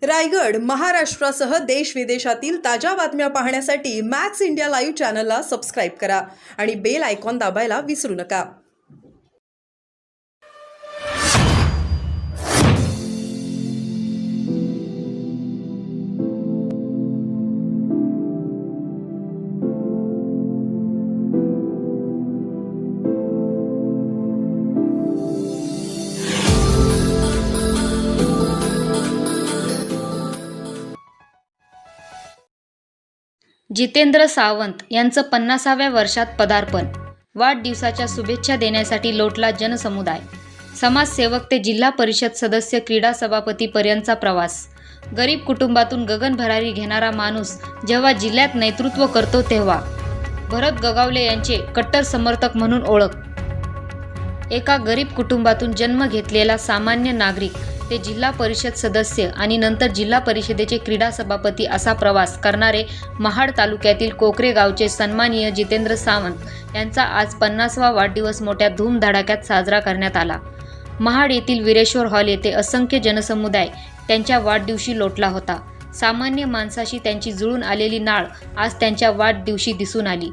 रायगड, महाराष्ट्रासह देश विदेशातील ताज्या बातम्या पाहण्यासाठी मॅक्स इंडिया लाईव्ह चॅनलला सबस्क्राईब करा आणि बेल आयकॉन दाबायला विसरू नका। जितेंद्र सावंत यांचं 50व्या वर्षात पदार्पण। वाढदिवसाच्या शुभेच्छा देण्यासाठी लोटला जनसमुदाय। समाजसेवक ते जिल्हा परिषद सदस्य, क्रीडा सभापतीपर्यंतचा प्रवास। गरीब कुटुंबातून गगन भरारी घेणारा माणूस जेव्हा जिल्ह्यात नेतृत्व करतो तेव्हा भरत गोगावले यांचे कट्टर समर्थक म्हणून ओळख। एका गरीब कुटुंबातून जन्म घेतलेला सामान्य नागरिक ते जिल्हा परिषद सदस्य आणि नंतर जिल्हा परिषदेचे क्रीडा सभापती असा प्रवास करणारे महाड तालुक्यातील कोकरे गावचे सन्माननीय जितेंद्र सावंत यांचा आज 50वा वाढदिवस मोठ्या धूमधडाक्यात साजरा करण्यात आला। महाड येथील वीरेश्वर हॉल येथे असंख्य जनसमुदाय त्यांच्या वाढदिवशी लोटला होता। सामान्य माणसाशी त्यांची जुळून आलेली नाळ आज त्यांच्या वाढदिवशी दिसून आली।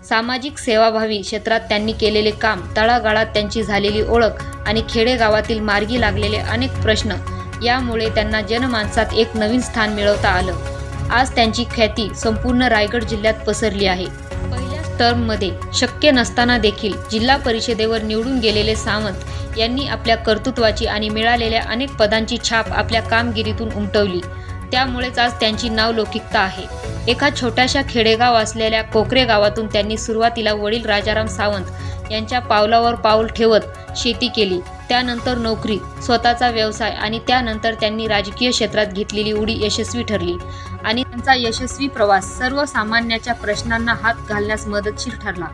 सामाजिक सेवाभावी क्षेत्रात त्यांनी केलेले काम, तळागाळात त्यांची झालेली ओळख आणि खेडेगावातील मार्गी लागलेले अनेक प्रश्न यामुळे त्यांना जनमानसात एक नवीन स्थान मिळवता आलं। आज त्यांची ख्याती संपूर्ण रायगड जिल्ह्यात पसरली आहे। पहिल्याच टर्ममध्ये शक्य नसताना देखील जिल्हा परिषदेवर निवडून गेलेले सावंत यांनी आपल्या कर्तृत्वाची आणि मिळालेल्या अनेक पदांची छाप आपल्या कामगिरीतून उमटवली। त्यामुळेच आज त्यांची नावलौकिकता आहे। एका छोट्याशा खेडेगाव असलेल्या कोकरे गावातून त्यांनी सुरुवातीला वडील राजाराम सावंत यांच्या पावलावर पाऊल ठेवत शेती केली, त्यानंतर नोकरी, स्वतःचा व्यवसाय आणि त्यानंतर त्यांनी राजकीय क्षेत्रात घेतलेली उडी यशस्वी ठरली आणि त्यांचा यशस्वी प्रवास सर्वसामान्याच्या प्रश्नांना हात घालण्यास मदतशीर ठरला।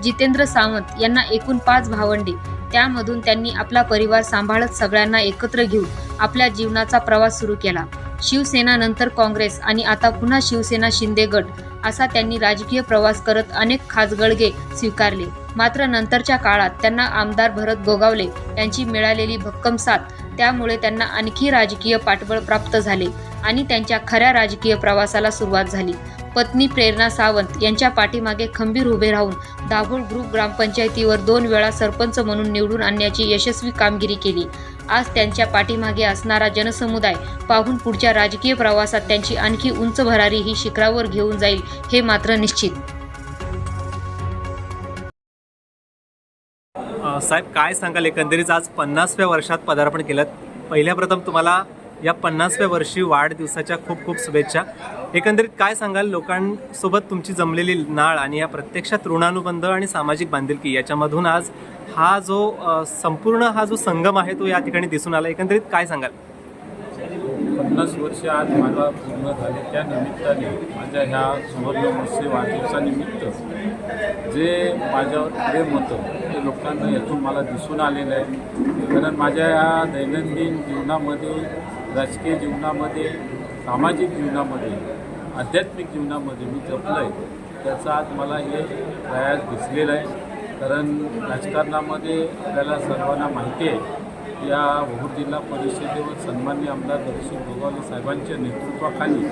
जितेंद्र सावंत यांना एकूण 5 भावंडे, त्यामधून त्यांनी आपला परिवार सांभाळत सगळ्यांना एकत्र घेऊन आपल्या जीवनाचा प्रवास सुरू केला। शिवसेना, नंतर काँग्रेस आणि आता पुन्हा शिवसेना शिंदे गट असा त्यांनी राजकीय प्रवास करत अनेक खाचगळगे स्वीकारले। मात्र नंतरच्या काळात त्यांना आमदार भरत गोगावले यांची मिळालेली भक्कम साथ, त्यामुळे त्यांना आणखी राजकीय पाठबळ प्राप्त झाले आणि त्यांच्या खऱ्या राजकीय प्रवासाला सुरुवात झाली। पत्नी प्रेरणा सावंत यांच्या पाठीमागे खंबीर उभे राहून दाभोळ ग्रुप ग्रामपंचायतीवर 2 वेळा सरपंच म्हणून निवडून आणण्याची यशस्वी कामगिरी केली। आज त्यांच्या पाठीमागे असणारा जनसमुदाय पाहून पुढच्या राजकीय प्रवासात त्यांची आणखी उंच भरारी ही शिखरावर घेऊन जाईल हे मात्र निश्चित। साहेब, काय सांगाल, एकंदरीत आज 50व्या वर्षात पदार्पण केलं। पहिल्या प्रथम तुम्हाला या 50व्या वर्षी वाढदिवसाच्या खूप खूप शुभेच्छा। एकंदरीत काय सांगाल, लोकांसोबत तुमची जमलेली नाळ आणि या प्रत्यक्षात ऋणानुबंध आणि सामाजिक बांधिलकी याच्यामधून आज हा जो संपूर्ण जो संगम आहे तो या ठिकाणी दिसून आला। एकंदरीत काय सांगाल? 50 वर्ष आज मला पूर्ण झाले, त्या निमित्ताने माझ्या ह्या सुवर्णवर्षी वाढदिवसानिमित्त जे माझ्यावर प्रेम होतं ते लोकांना यातून मला दिसून आलेलं आहे। कारण माझ्या या दैनंदिन जीवनामध्ये, राजकीय जीवनामध्ये, सामाजिक जीवनामध्ये, आध्यात्मिक जीवनामध्ये मी जपलं आहे, त्याचा आज मला हे प्रयास दिसलेला आहे। कारण राजकारणामध्ये आपल्याला सर्वांना माहिती आहे, या वहूर जिल्हा परिषदेवर सन्माननीय आमदार भरत गोगावले साहेबांच्या नेतृत्वाखाली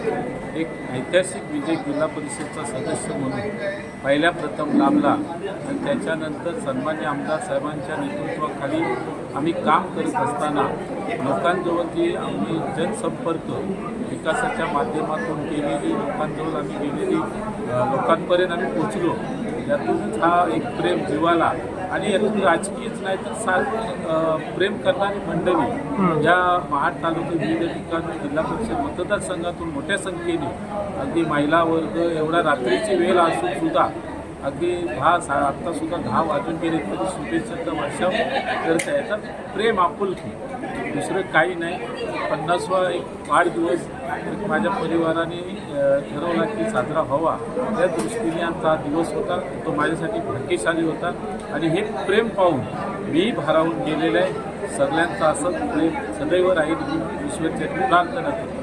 एक ऐतिहासिक विजय जिल्हा परिषदचा सदस्य म्हणून पहिल्या प्रथम लाभला आणि त्याच्यानंतर सन्माननीय आमदार साहेबांच्या नेतृत्वाखाली आम्ही काम करत असताना लोकांजवळ जी आम्ही जनसंपर्क विकासाच्या माध्यमातून केलेली, लोकांजवळ आम्ही गेलेली, लोकांपर्यंत आम्ही पोचलो, यातूनच हा एक प्रेम जीवाला आणि यातून राजकीयच नाही तर प्रेम करणारी मंडळी या महाड तालुक्यात विविध ठिकाणी जिल्हा परिषद मतदारसंघातून मोठ्या संख्येने, अगदी महिला वर्ग, एवढा रात्रीची वेळ असून सुद्धा अगदी आत्तासुद्धा 10 वाजून गेले तरी शुभेच्छाचा वर्षाव करता येतात। प्रेम, आपुलकी, दुसरं काही नाही। 50वा एक वाढदिवस माझ्या परिवाराने ठरवला की साजरा व्हावा, त्या दृष्टीने आमचा हा दिवस होता, तो माझ्यासाठी भाग्यशाली होता आणि हे प्रेम पाहून मी भारावून गेलेलं आहे। सगळ्यांचं असं प्रेम सदैव राहील ही ईश्वरच्या प्रार्थना करतो।